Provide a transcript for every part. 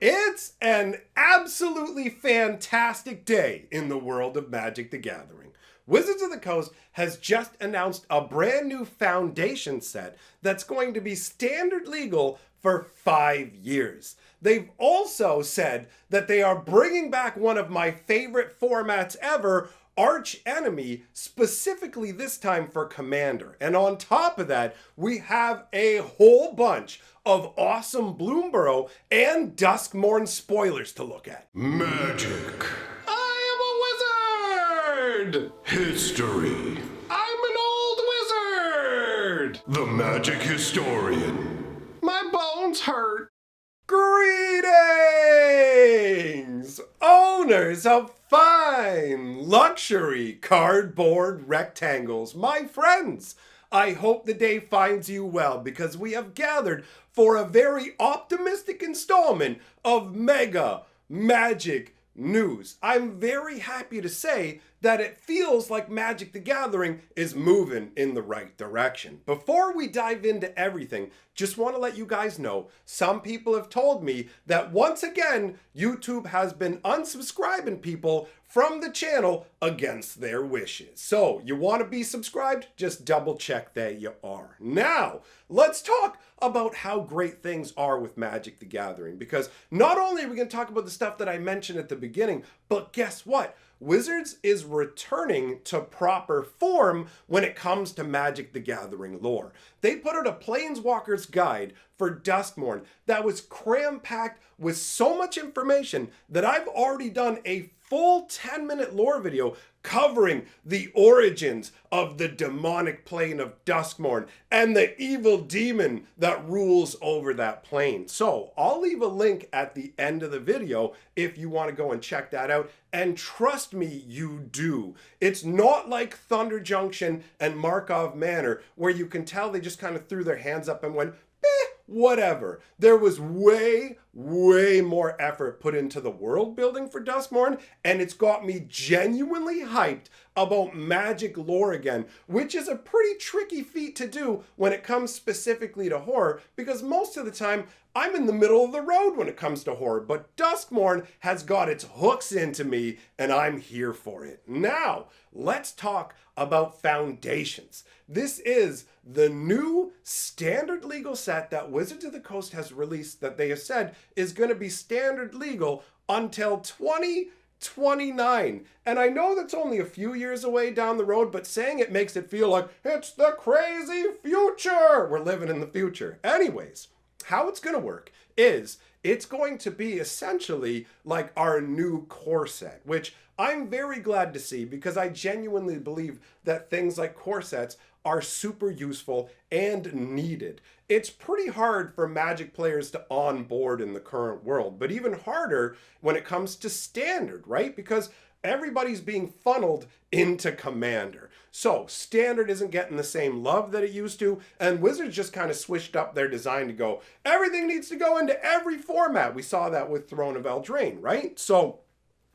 It's an absolutely fantastic day in the world of Magic the Gathering. Wizards of the Coast has just announced a brand new foundation set that's going to be standard legal for 5 years. They've also said that they are bringing back one of my favorite formats ever, Archenemy, specifically this time for Commander. And on top of that, we have a whole bunch of awesome Bloomburrow and Duskmourn spoilers to look at. Magic. I am a wizard! History. I'm an old wizard! The magic historian. My bones hurt. Greetings, owners of fine luxury cardboard rectangles, my friends. I hope the day finds you well because we have gathered for a very optimistic installment of Mega Magic News. I'm very happy to say that it feels like Magic the Gathering is moving in the right direction. Before we dive into everything, just want to let you guys know, some people have told me that once again, YouTube has been unsubscribing people from the channel against their wishes. So you want to be subscribed? Just double check that you are. Now, let's talk about how great things are with Magic the Gathering, because not only are we going to talk about the stuff that I mentioned at the beginning, but guess what? Wizards is returning to proper form when it comes to Magic the Gathering lore. They put out a Planeswalker's Guide for Duskmourn that was cram-packed with so much information that I've already done a full 10-minute lore video covering the origins of the demonic plane of Duskmourn and the evil demon that rules over that plane. So I'll leave a link at the end of the video if you want to go and check that out. And trust me, you do. It's not like Thunder Junction and Markov Manor where you can tell they just kind of threw their hands up and went, whatever. There was way more effort put into the world building for Duskmourn, and it's got me genuinely hyped about Magic lore again, which is a pretty tricky feat to do when it comes specifically to horror, because most of the time I'm in the middle of the road when it comes to horror, but Duskmourn has got its hooks into me, and I'm here for it. Now, let's talk about foundations. This is the new standard legal set that Wizards of the Coast has released that they have said is going to be standard legal until 2029. And I know that's only a few years away down the road, but saying it makes it feel like it's the crazy future. We're living in the future. Anyways, how it's going to work is it's going to be essentially like our new core set, which I'm very glad to see because I genuinely believe that things like core sets are super useful and needed. It's pretty hard for Magic players to onboard in the current world, but even harder when it comes to standard, right? Because everybody's being funneled into Commander. So Standard isn't getting the same love that it used to, and Wizards just kind of switched up their design to go, everything needs to go into every format. We saw that with Throne of Eldraine, right? So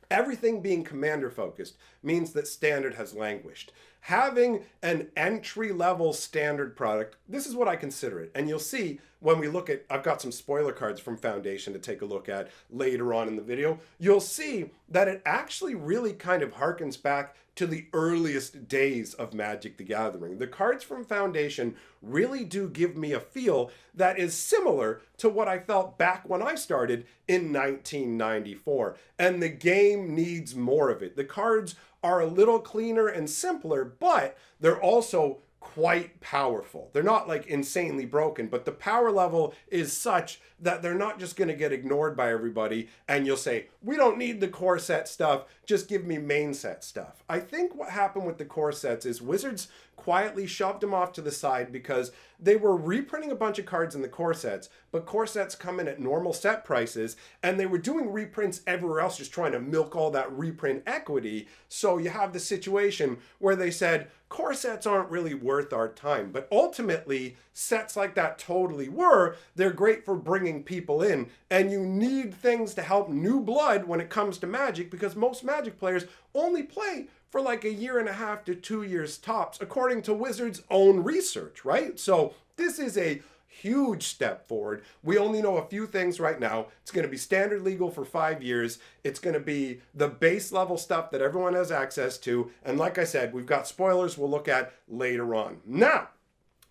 everything being Commander focused means that Standard has languished. Having an entry-level Standard product, this is what I consider it. And you'll see when we look at, I've got some spoiler cards from Foundation to take a look at later on in the video. You'll see that it actually really kind of harkens back to the earliest days of Magic the Gathering. The cards from Foundation really do give me a feel that is similar to what I felt back when I started in 1994. And the game needs more of it. The cards are a little cleaner and simpler, but they're also quite powerful. They're not like insanely broken, but the power level is such that they're not just going to get ignored by everybody and you'll say, we don't need the core set stuff, just give me main set stuff. I think what happened with the core sets is Wizards quietly shoved them off to the side because they were reprinting a bunch of cards in the core sets, but core sets come in at normal set prices, and they were doing reprints everywhere else, just trying to milk all that reprint equity. So you have the situation where they said, core sets aren't really worth our time. But ultimately, sets like that totally were. They're great for bringing people in, and you need things to help new blood when it comes to Magic, because most Magic players only play for like 1.5 to 2 years tops, according to Wizards' own research, right? So this is a huge step forward. We only know a few things right now. It's going to be standard legal for 5 years. It's going to be the base level stuff that everyone has access to. And like I said, we've got spoilers we'll look at later on. Now,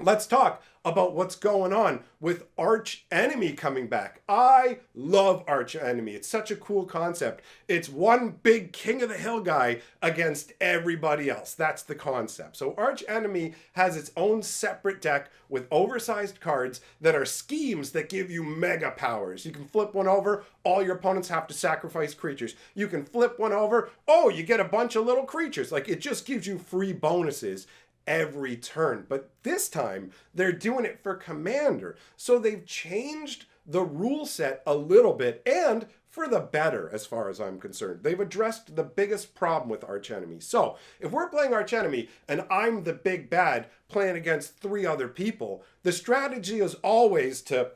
let's talk about what's going on with Archenemy coming back. I love Archenemy. It's such a cool concept. It's one big king of the hill guy against everybody else. That's the concept. So Archenemy has its own separate deck with oversized cards that are schemes that give you mega powers. You can flip one over, all your opponents have to sacrifice creatures. You can flip one over, oh, you get a bunch of little creatures. Like, it just gives you free bonuses every turn. But this time they're doing it for Commander, so they've changed the rule set a little bit, and for the better as far as I'm concerned. They've addressed the biggest problem with Archenemy. So if we're playing Archenemy and I'm the big bad playing against 3 other people, the strategy is always to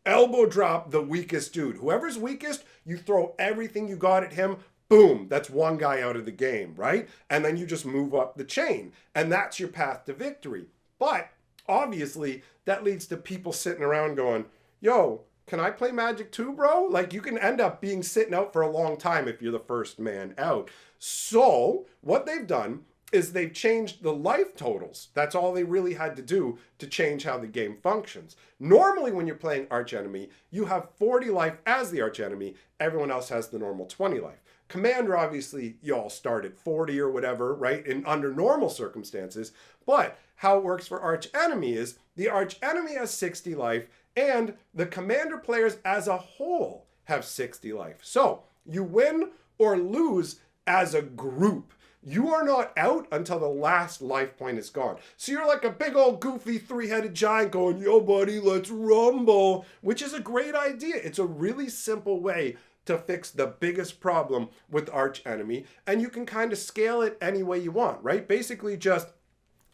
elbow drop the weakest dude. Whoever's weakest, you throw everything you got at him. Boom, that's one guy out of the game, right? And then you just move up the chain, and that's your path to victory. But obviously that leads to people sitting around going, yo, can I play Magic too, bro? Like, you can end up being sitting out for a long time if you're the first man out. So what they've done is they've changed the life totals. That's all they really had to do to change how the game functions. Normally when you're playing Archenemy, you have 40 life as the Archenemy. Everyone else has the normal 20 life. Commander, obviously, you all start at 40 or whatever, right? Under normal circumstances. But how it works for Archenemy is the Archenemy has 60 life, and the Commander players as a whole have 60 life. So you win or lose as a group. You are not out until the last life point is gone. So you're like a big old goofy 3-headed giant going, yo buddy, let's rumble, which is a great idea. It's a really simple way to fix the biggest problem with Archenemy, and you can kind of scale it any way you want, right? Basically just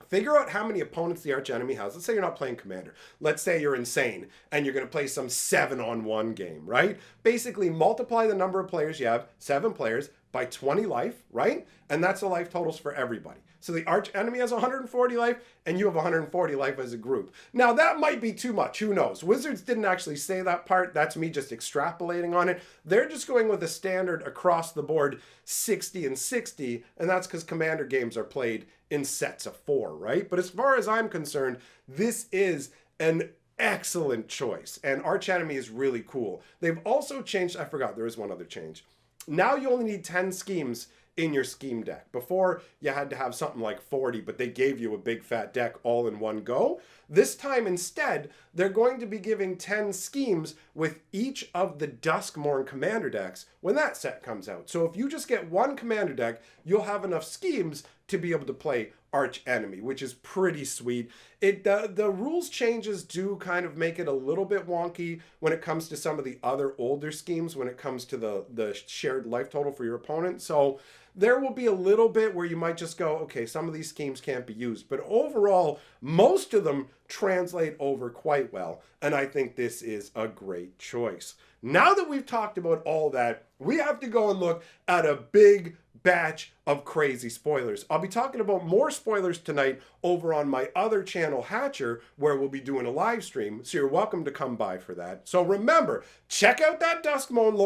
figure out how many opponents the Archenemy has. Let's say you're not playing Commander. Let's say you're insane and you're going to play some 7-on-1 game, right? Basically multiply the number of players you have, 7 players, by 20 life, right? And that's the life totals for everybody. So the Archenemy has 140 life, and you have 140 life as a group. Now that might be too much, who knows? Wizards didn't actually say that part. That's me just extrapolating on it. They're just going with a standard across the board 60 and 60, and that's because Commander games are played in sets of 4, right? But as far as I'm concerned, this is an excellent choice, and Archenemy is really cool. They've also changed, I forgot, there is one other change. Now you only need 10 schemes in your scheme deck. Before, you had to have something like 40, but they gave you a big fat deck all in one go. This time instead, they're going to be giving 10 schemes with each of the Duskmourn commander decks when that set comes out. So if you just get one commander deck, you'll have enough schemes to be able to play Archenemy, which is pretty sweet. The rules changes do kind of make it a little bit wonky when it comes to some of the other older schemes, when it comes to the shared life total for your opponent. So there will be a little bit where you might just go, okay, some of these schemes can't be used. But overall, most of them translate over quite well. And I think this is a great choice. Now that we've talked about all that, we have to go and look at a big batch of crazy spoilers. I'll be talking about more spoilers tonight over on my other channel, Hatcher, where we'll be doing a live stream, so you're welcome to come by for that. So remember, check out that Duskmourn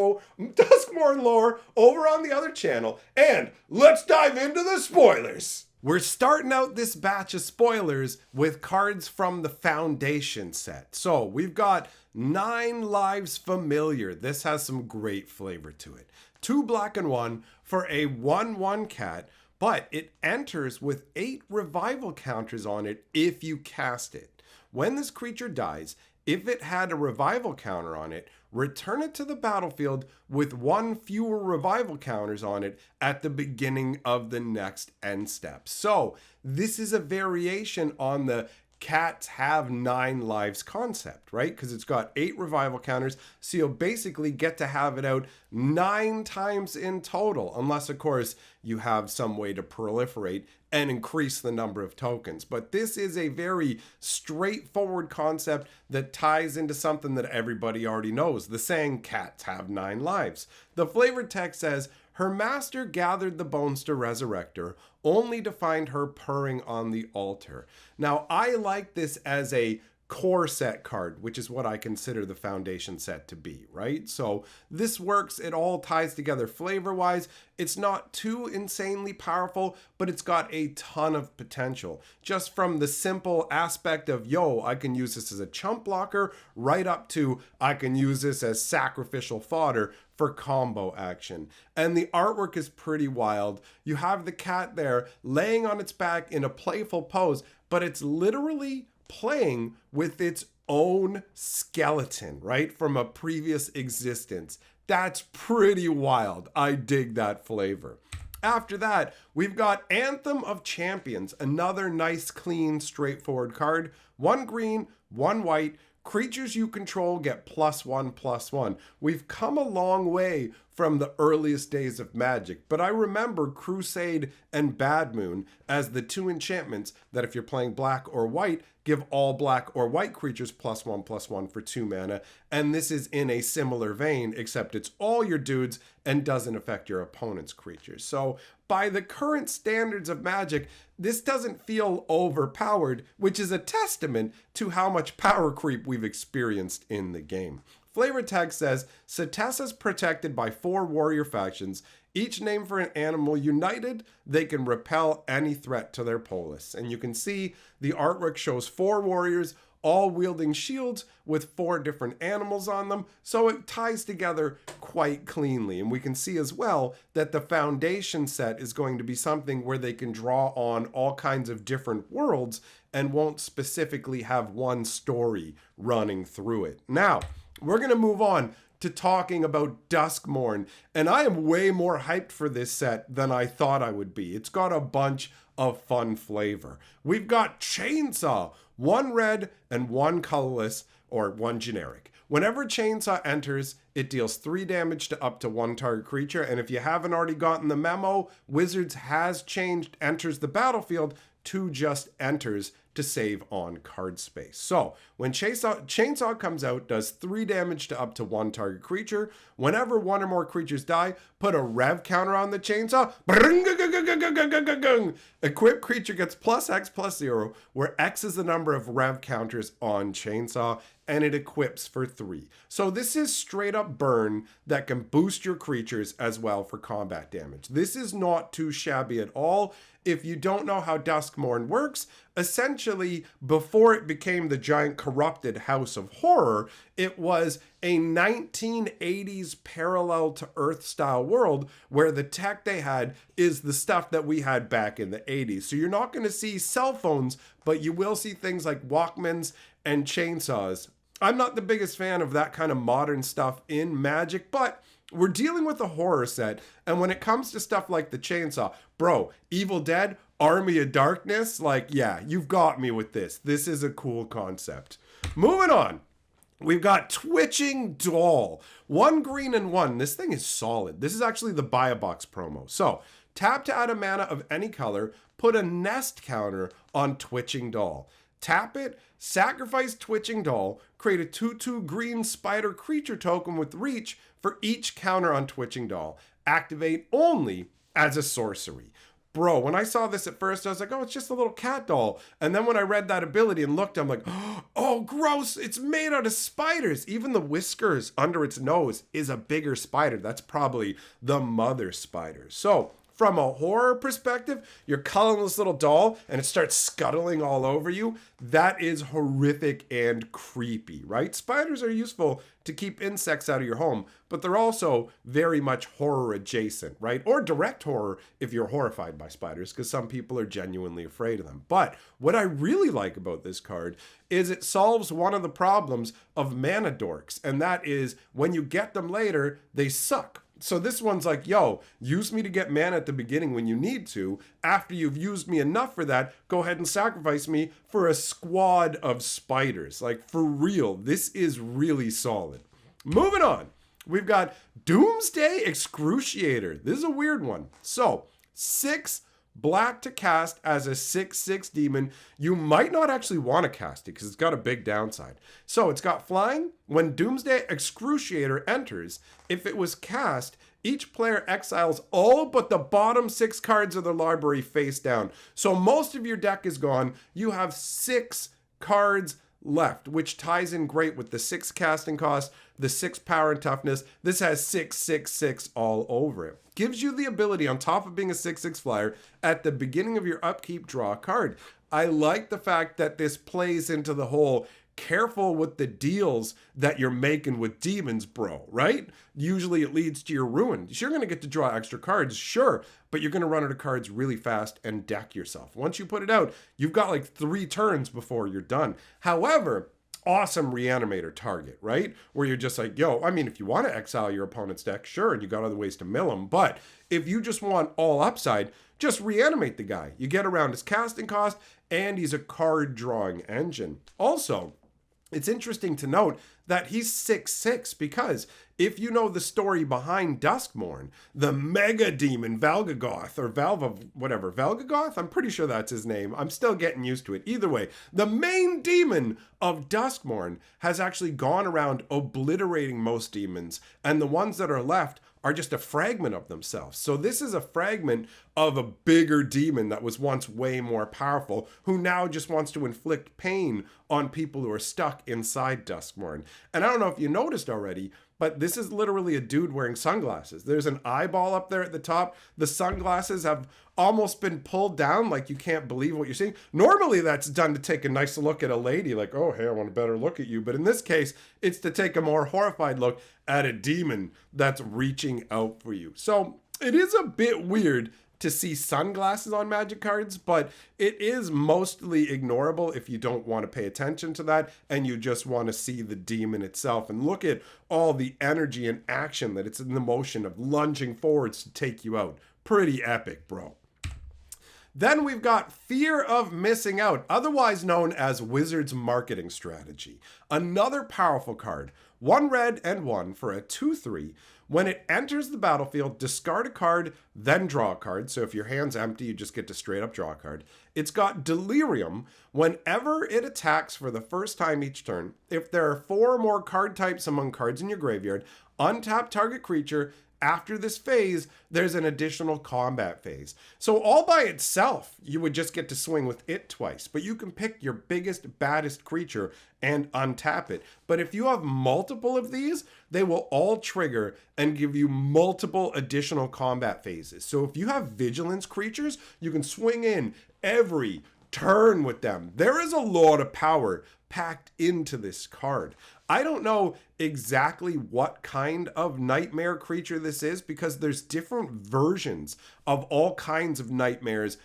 lore over on the other channel, and let's dive into the spoilers! We're starting out this batch of spoilers with cards from the Foundation set. So we've got 9 Lives Familiar. This has some great flavor to it. 2 black and 1 for a 1/1 cat, but it enters with 8 revival counters on it if you cast it. When this creature dies, if it had a revival counter on it, return it to the battlefield with 1 fewer revival counters on it at the beginning of the next end step. So this is a variation on the cats have 9 lives concept, right? Because it's got 8 revival counters, so you'll basically get to have it out 9 times in total, unless of course you have some way to proliferate and increase the number of tokens. But this is a very straightforward concept that ties into something that everybody already knows, the saying cats have 9 lives. The flavored text says, her master gathered the bones to resurrect her, only to find her purring on the altar. Now, I like this as a core set card, which is what I consider the foundation set to be, right? So this works. It all ties together flavor-wise. It's not too insanely powerful, but it's got a ton of potential. Just from the simple aspect of, yo, I can use this as a chump blocker, right up to I can use this as sacrificial fodder for combo action. And the artwork is pretty wild. You have the cat there laying on its back in a playful pose, but it's literally playing with its own skeleton, right? From a previous existence. That's pretty wild. I dig that flavor. After that, we've got Anthem of Champions, another nice, clean, straightforward card. 1 green, 1 white. Creatures you control get +1/+1. We've come a long way from the earliest days of Magic, but I remember Crusade and Bad Moon as the 2 enchantments that if you're playing black or white, give all black or white creatures +1/+1 for 2 mana, and this is in a similar vein, except it's all your dudes and doesn't affect your opponent's creatures. So by the current standards of Magic, this doesn't feel overpowered, which is a testament to how much power creep we've experienced in the game. Flavor text says, Setessa's protected by 4 warrior factions, each named for an animal. United, they can repel any threat to their polis. And you can see the artwork shows 4 warriors, all wielding shields with 4 different animals on them, so it ties together quite cleanly. And we can see as well that the foundation set is going to be something where they can draw on all kinds of different worlds and won't specifically have one story running through it. Now, we're going to move on to talking about Duskmourn, and I am way more hyped for this set than I thought I would be. It's got a bunch of fun flavor. We've got Chainsaw, 1 red and 1 colorless, or 1 generic. Whenever Chainsaw enters, it deals 3 damage to up to 1 target creature, and if you haven't already gotten the memo, Wizards has changed enters the battlefield to just enters to save on card space. So when Chainsaw comes out, does 3 damage to up to 1 target creature. Whenever 1 or more creatures die, put a rev counter on the Chainsaw. Equipped creature gets +X/+0, where X is the number of rev counters on Chainsaw, and it equips for 3. So this is straight up burn that can boost your creatures as well for combat damage. This is not too shabby at all. If you don't know how Duskmourn works, essentially, before it became the giant corrupted house of horror, it was a 1980s parallel to Earth style world where the tech they had is the stuff that we had back in the 80s. So you're not going to see cell phones, but you will see things like Walkmans and chainsaws. I'm not the biggest fan of that kind of modern stuff in Magic, but we're dealing with a horror set, and when it comes to stuff like the Chainsaw, bro, Evil Dead, Army of Darkness, like, yeah, you've got me with this. This is a cool concept. Moving on. We've got Twitching Doll. 1 green and 1. This thing is solid. This is actually the Buy a Box promo. So, tap to add a mana of any color, put a nest counter on Twitching Doll. Tap it, sacrifice Twitching Doll, create a 2/2 green spider creature token with reach for each counter on Twitching Doll. Activate only as a sorcery. Bro, when I saw this at first, I was like, oh, it's just a little cat doll. And then when I read that ability and looked, I'm like, oh, gross, it's made out of spiders. Even the whiskers under its nose is a bigger spider. That's probably the mother spider. So, from a horror perspective, you're culling this little doll and it starts scuttling all over you. That is horrific and creepy, right? Spiders are useful to keep insects out of your home, but they're also very much horror adjacent, right? Or direct horror if you're horrified by spiders, because some people are genuinely afraid of them. But what I really like about this card is it solves one of the problems of mana dorks, and that is when you get them later, they suck. So this one's like, yo, use me to get mana at the beginning when you need to. After you've used me enough for that, go ahead and sacrifice me for a squad of spiders. Like, for real, this is really solid. Moving on, we've got Doomsday Excruciator. This is a weird one. So, 6 black to cast as a 6/6 demon. You might not actually want to cast it because it's got a big downside. So it's got flying. When Doomsday Excruciator enters, if it was cast, each player exiles all but the bottom 6 cards of the library face down. So most of your deck is gone. You have 6 cards left, which ties in great with the 6 casting cost, the 6 power and toughness. This has 6/6/6 all over it. Gives you the ability, on top of being a 6/6 flyer, at the beginning of your upkeep, draw a card. I like the fact that this plays into the whole careful with the deals that you're making with demons, bro, right? Usually it leads to your ruin. You're going to get to draw extra cards, sure, but you're going to run out of cards really fast and deck yourself. Once you put it out, you've got like 3 turns before you're done. However, awesome reanimator target, right? Where you're just like, yo, I mean, if you want to exile your opponent's deck, sure, and you got other ways to mill them, but if you just want all upside, just reanimate the guy. You get around his casting cost, and he's a card drawing engine. Also, it's interesting to note that he's 6/6 because if you know the story behind Duskmourn, the mega demon Valgagoth, or Valgagoth? I'm pretty sure that's his name. I'm still getting used to it. Either way, the main demon of Duskmourn has actually gone around obliterating most demons, and the ones that are left are just a fragment of themselves. So this is a fragment of a bigger demon that was once way more powerful, who now just wants to inflict pain on people who are stuck inside Duskmourn. And I don't know if you noticed already, but this is literally a dude wearing sunglasses. There's an eyeball up there at the top. The sunglasses have almost been pulled down, like you can't believe what you're seeing. Normally that's done to take a nice look at a lady, like, oh, hey, I want a better look at you. But in this case, it's to take a more horrified look at a demon that's reaching out for you. So it is a bit weird to see sunglasses on Magic cards, but it is mostly ignorable if you don't want to pay attention to that and you just want to see the demon itself and look at all the energy and action that it's in the motion of lunging forwards to take you out. Pretty epic, bro. Then we've got Fear of Missing Out, otherwise known as Wizard's Marketing Strategy. Another powerful card. 1 red and 1 for a 2/3. When it enters the battlefield, discard a card, then draw a card. So if your hand's empty, you just get to straight up draw a card. It's got Delirium. Whenever it attacks for the first time each turn, if there are 4 or more card types among cards in your graveyard, untap target creature. After this phase, there's an additional combat phase. So all by itself, you would just get to swing with it twice, but you can pick your biggest, baddest creature and untap it. But if you have multiple of these, they will all trigger and give you multiple additional combat phases. So if you have vigilance creatures, you can swing in every turn with them. There is a lot of power packed into this card. I don't know exactly what kind of nightmare creature this is because there's different versions of all kinds of nightmares.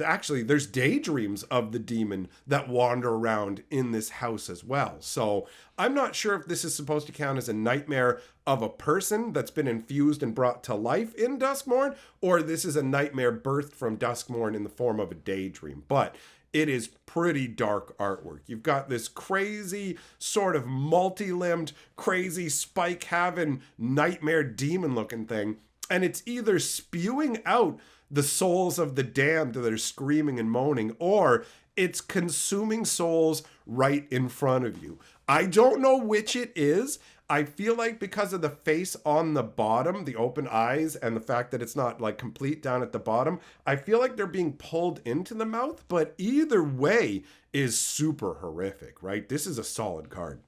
Actually, there's daydreams of the demon that wander around in this house as well. So I'm not sure if this is supposed to count as a nightmare of a person that's been infused and brought to life in Duskmourn, or this is a nightmare birthed from Duskmourn in the form of a daydream. But it is pretty dark artwork. You've got this crazy sort of multi-limbed, crazy spike-having nightmare demon-looking thing, and it's either spewing out the souls of the damned that are screaming and moaning, or it's consuming souls right in front of you. I don't know which it is. I feel like because of the face on the bottom, the open eyes, and the fact that it's not like complete down at the bottom, I feel like they're being pulled into the mouth, but either way is super horrific, right? This is a solid card.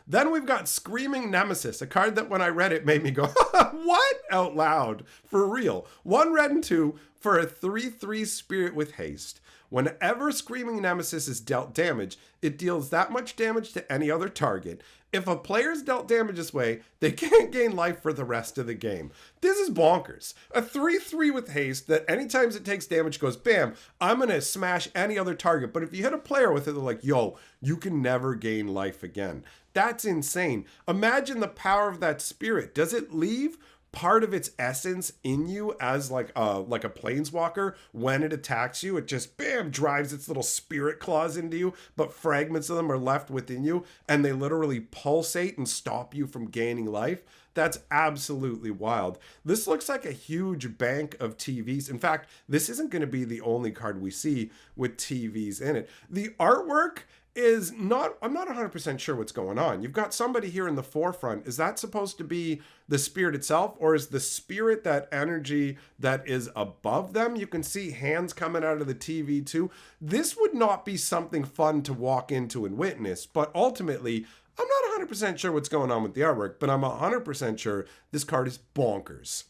Then we've got Screaming Nemesis, a card that when I read it made me go, what? Out loud, for real. 1 red and 2 for a 3/3 spirit with haste. Whenever Screaming Nemesis is dealt damage, it deals that much damage to any other target. If a player's dealt damage this way, they can't gain life for the rest of the game. This is bonkers. A 3/3 with haste that anytime it takes damage goes, bam, I'm going to smash any other target. But if you hit a player with it, they're like, yo, you can never gain life again. That's insane. Imagine the power of that spirit. Does it leave part of its essence in you as like a planeswalker? When it attacks you, it just bam drives its little spirit claws into you, but fragments of them are left within you and they literally pulsate and stop you from gaining life. That's absolutely wild. This looks like a huge bank of TVs. In fact, this isn't going to be the only card we see with TVs in it. The artwork is not, I'm not 100% sure what's going on. You've got somebody here in the forefront. Is that supposed to be the spirit itself, or is the spirit that energy that is above them? You can see hands coming out of the TV too. This would not be something fun to walk into and witness, but ultimately, I'm not 100% sure what's going on with the artwork, but I'm 100% sure this card is bonkers.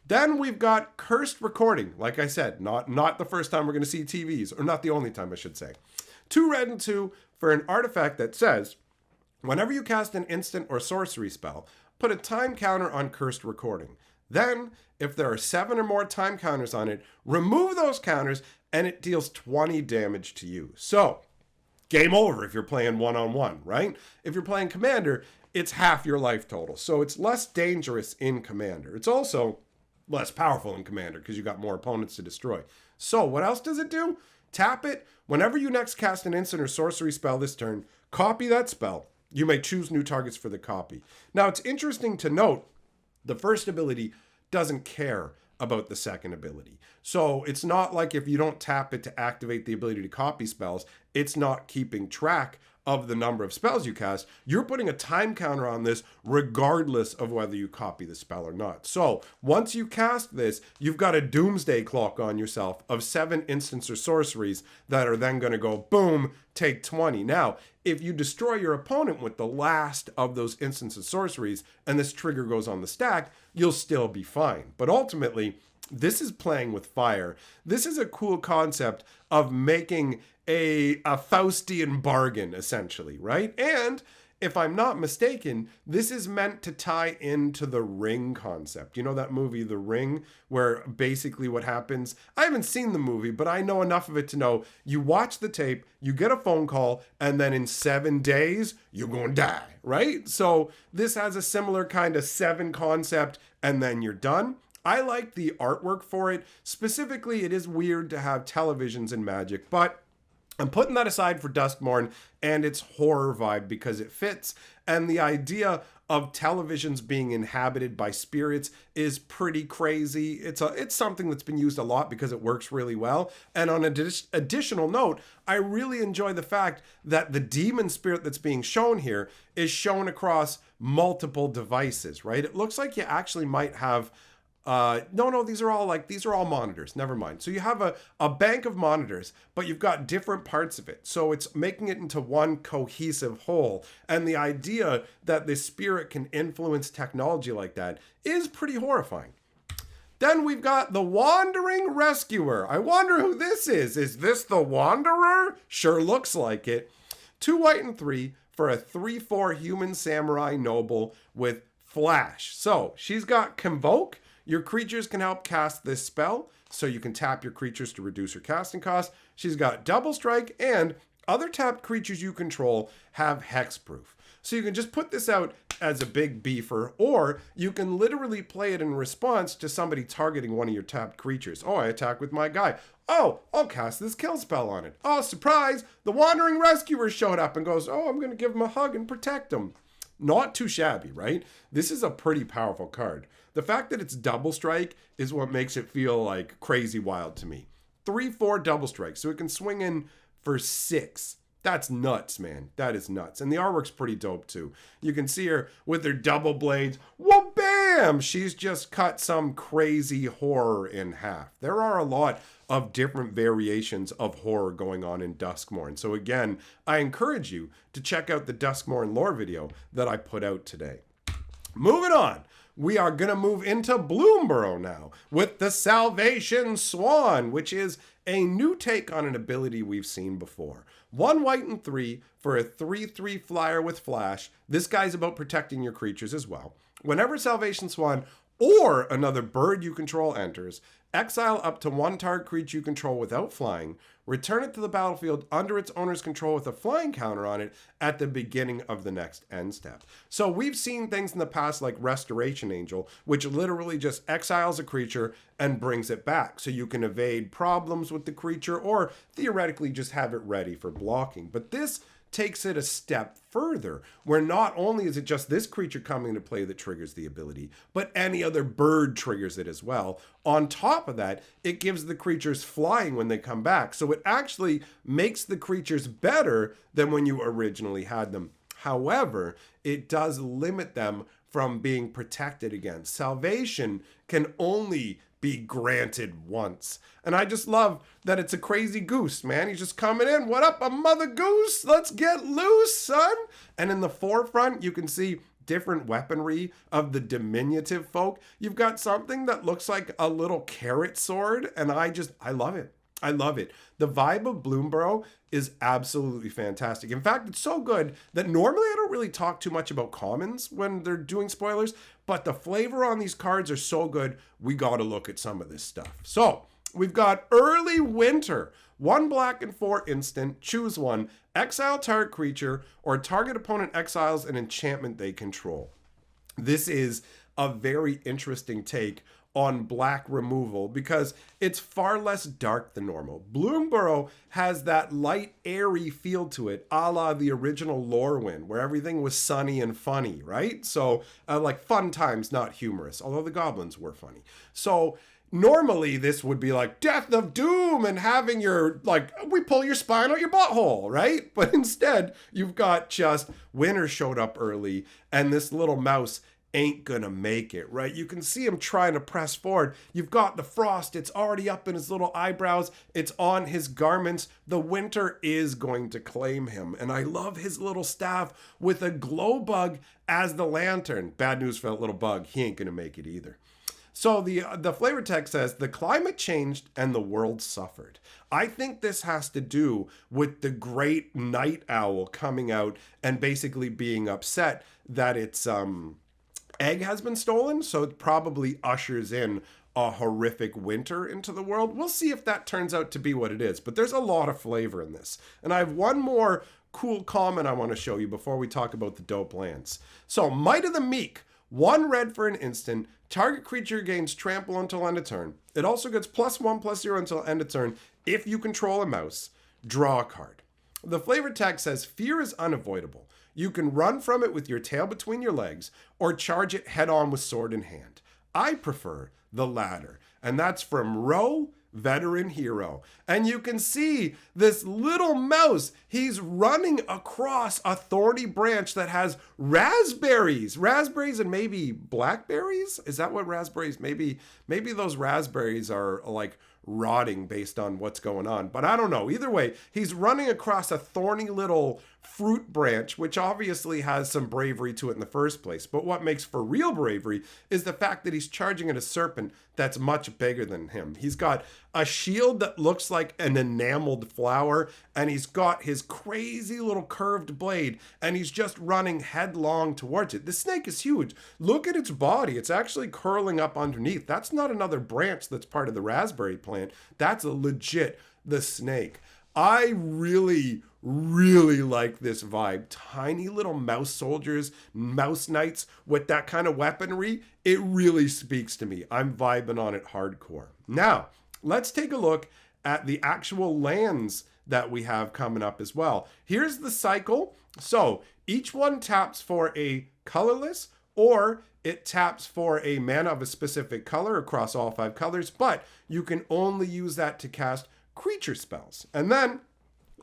Then we've got Cursed Recording. Like I said, not the first time we're going to see TVs, or not the only time, I should say. 2 red and 2 for an artifact that says, whenever you cast an instant or sorcery spell, put a time counter on Cursed Recording. Then, if there are 7 or more time counters on it, remove those counters and it deals 20 damage to you. So, game over if you're playing one-on-one, right? If you're playing Commander, it's half your life total. So it's less dangerous in Commander. It's also less powerful in Commander because you got more opponents to destroy. So what else does it do? Tap it. Whenever you next cast an instant or sorcery spell this turn, copy that spell. You may choose new targets for the copy. Now, it's interesting to note the first ability doesn't care about the second ability. So it's not like if you don't tap it to activate the ability to copy spells, it's not keeping track of the number of spells you cast. You're putting a time counter on this regardless of whether you copy the spell or not. So once you cast this, you've got a doomsday clock on yourself of 7 instants or sorceries that are then going to go boom, take 20. Now, if you destroy your opponent with the last of those instants of sorceries and this trigger goes on the stack, you'll still be fine. But ultimately, this is playing with fire. This is a cool concept of making a Faustian bargain, essentially, right? And if I'm not mistaken, this is meant to tie into the Ring concept. You know that movie, The Ring, where basically what happens, I haven't seen the movie, but I know enough of it to know you watch the tape, you get a phone call, and then in 7 days, you're going to die, right? So this has a similar kind of 7 concept, and then you're done. I like the artwork for it. Specifically, it is weird to have televisions in Magic, but I'm putting that aside for Duskmourn and its horror vibe because it fits. And the idea of televisions being inhabited by spirits is pretty crazy. It's something that's been used a lot because it works really well. And on an additional note, I really enjoy the fact that the demon spirit that's being shown here is shown across multiple devices, right? It looks like you actually might have no, these are all monitors. Never mind. So you have a bank of monitors, but you've got different parts of it. So it's making it into one cohesive whole. And the idea that this spirit can influence technology like that is pretty horrifying. Then we've got the Wandering Rescuer. I wonder who this is. Is this the Wanderer? Sure looks like it. 2 white and 3 for a 3/4 human samurai noble with flash. So she's got Convoke. Your creatures can help cast this spell, so you can tap your creatures to reduce your casting cost. She's got Double Strike, and other tapped creatures you control have hexproof. So you can just put this out as a big beefer, or you can literally play it in response to somebody targeting one of your tapped creatures. Oh, I attack with my guy. Oh, I'll cast this kill spell on it. Oh, surprise! The Wandering Rescuer showed up and goes, oh, I'm going to give him a hug and protect him. Not too shabby, right? This is a pretty powerful card. The fact that it's Double Strike is what makes it feel like crazy wild to me. 3/4 Double Strike, so it can swing in for 6. That's nuts, man. That is nuts. And the artwork's pretty dope, too. You can see her with her double blades. Whoa, bam! She's just cut some crazy horror in half. There are a lot of different variations of horror going on in Duskmourn. So again, I encourage you to check out the Duskmourn lore video that I put out today. Moving on. We are going to move into Bloomburrow now with the Salvation Swan, which is a new take on an ability we've seen before. 1 white and 3 for a 3/3 flyer with flash. This guy's about protecting your creatures as well. Whenever Salvation Swan or another bird you control enters, exile up to 1 target creature you control without flying, return it to the battlefield under its owner's control with a flying counter on it at the beginning of the next end step. So we've seen things in the past like Restoration Angel, which literally just exiles a creature and brings it back. So you can evade problems with the creature or theoretically just have it ready for blocking. But this takes it a step further, where not only is it just this creature coming into play that triggers the ability, but any other bird triggers it as well. On top of that, it gives the creatures flying when they come back, so it actually makes the creatures better than when you originally had them. However, it does limit them from being protected against. Salvation can only be granted once. And I just love that it's a crazy goose, man. He's just coming in. What up, a mother goose? Let's get loose, son. And in the forefront, you can see different weaponry of the diminutive folk. You've got something that looks like a little carrot sword, and I love it. I love it. The vibe of Bloomburrow is absolutely fantastic. In fact, it's so good that normally I don't really talk too much about commons when they're doing spoilers, but the flavor on these cards are so good, we gotta look at some of this stuff. So, we've got Early Winter. 1 black and 4 instant, choose one, exile target creature, or target opponent exiles an enchantment they control. This is a very interesting take on black removal because it's far less dark than normal. Bloomburrow has that light, airy feel to it, a la the original Lorwyn, where everything was sunny and funny, right? So, like fun times, not humorous, although the goblins were funny. So, normally this would be like Death of Doom and having your, like, we pull your spine out your butthole, right? But instead, you've got just winter showed up early and this little mouse ain't gonna make it, right? You can see him trying to press forward. You've got the frost. It's already up in his little eyebrows. It's on his garments. The winter is going to claim him. And I love his little staff with a glow bug as the lantern. Bad news for that little bug. He ain't gonna make it either. So the flavor text says, the climate changed and the world suffered. I think this has to do with the great night owl coming out and basically being upset that its egg has been stolen, so it probably ushers in a horrific winter into the world. We'll see if that turns out to be what it is, but there's a lot of flavor in this. And I have one more cool comment I want to show you before we talk about the dope lands. So, Might of the Meek, 1 red for an instant, target creature gains trample until end of turn. It also gets +1/+0 until end of turn if you control a mouse. Draw a card. The flavor text says, fear is unavoidable. You can run from it with your tail between your legs or charge it head on with sword in hand. I prefer the latter. And that's from Ro, Veteran Hero. And you can see this little mouse. He's running across a thorny branch that has raspberries. Raspberries and maybe blackberries? Is that what raspberries? Maybe those raspberries are like rotting based on what's going on. But I don't know. Either way, he's running across a thorny little fruit branch, which obviously has some bravery to it in the first place. But what makes for real bravery is the fact that he's charging at a serpent that's much bigger than him. He's got a shield that looks like an enameled flower, and he's got his crazy little curved blade, and he's just running headlong towards it. The snake is huge. Look at its body. It's actually curling up underneath. That's not another branch that's part of the raspberry plant. That's a legit the snake. I really like this vibe. Tiny little mouse soldiers, mouse knights with that kind of weaponry. It really speaks to me. I'm vibing on it hardcore. Now, let's take a look at the actual lands that we have coming up as well. Here's the cycle. So each one taps for a colorless, or it taps for a mana of a specific color across all 5 colors, but you can only use that to cast creature spells. And then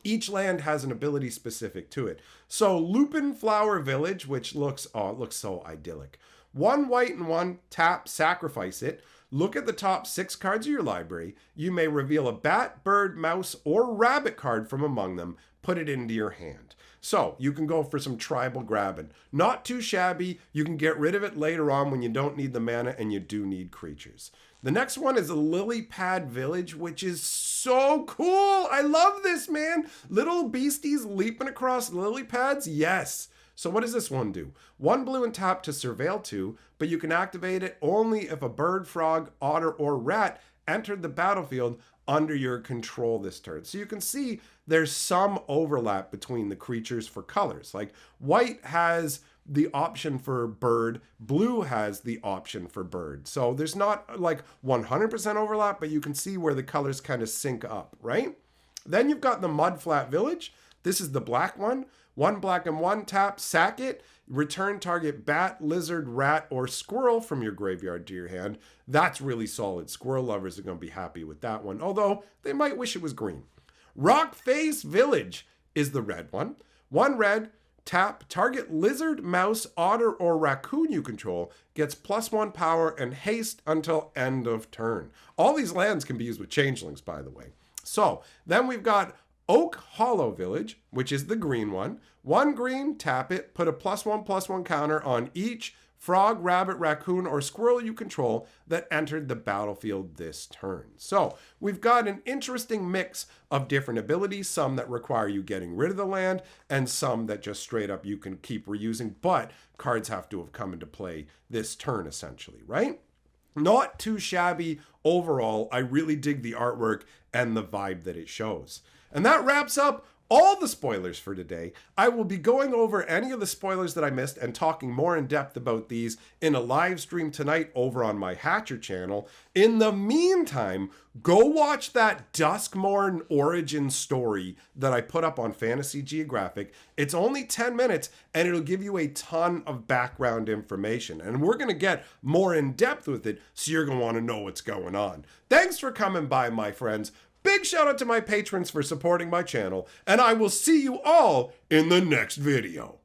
each land has an ability specific to it. So Lupin Flower Village, which looks so idyllic. 1 white and 1, tap, sacrifice it. Look at the top 6 cards of your library. You may reveal a bat, bird, mouse, or rabbit card from among them. Put it into your hand. So you can go for some tribal grabbing. Not too shabby. You can get rid of it later on when you don't need the mana and you do need creatures. The next one is a lily pad village, which is so cool. I love this, man. Little beasties leaping across lily pads. Yes. So what does this one do? 1 blue and tap to surveil 2, but you can activate it only if a bird, frog, otter, or rat entered the battlefield under your control this turn. So you can see there's some overlap between the creatures for colors. Like white has the option for bird, blue has the option for bird. So there's not like 100% overlap, but you can see where the colors kind of sync up, right? Then you've got the Mudflat Village. This is the black one. 1 black and 1 tap, sack it, return target bat, lizard, rat, or squirrel from your graveyard to your hand. That's really solid. Squirrel lovers are going to be happy with that one, although they might wish it was green. Rockface Village is the red one. 1 red, tap, target lizard, mouse, otter, or raccoon you control gets +1 power and haste until end of turn. All these lands can be used with changelings, by the way. So then we've got Oak Hollow Village, which is the green one. 1 green, tap it, put a +1/+1 counter on each frog, rabbit, raccoon, or squirrel you control that entered the battlefield this turn. So we've got an interesting mix of different abilities, some that require you getting rid of the land, and some that just straight up you can keep reusing, but cards have to have come into play this turn essentially, right? Not too shabby overall. I really dig the artwork and the vibe that it shows. And that wraps up all the spoilers for today. I will be going over any of the spoilers that I missed and talking more in depth about these in a live stream tonight over on my Hatcher channel. In the meantime, go watch that Duskmourn origin story that I put up on Fantasy Geographic. It's only 10 minutes and it'll give you a ton of background information. And we're going to get more in depth with it, so you're going to want to know what's going on. Thanks for coming by, my friends. Big shout out to my patrons for supporting my channel, and I will see you all in the next video.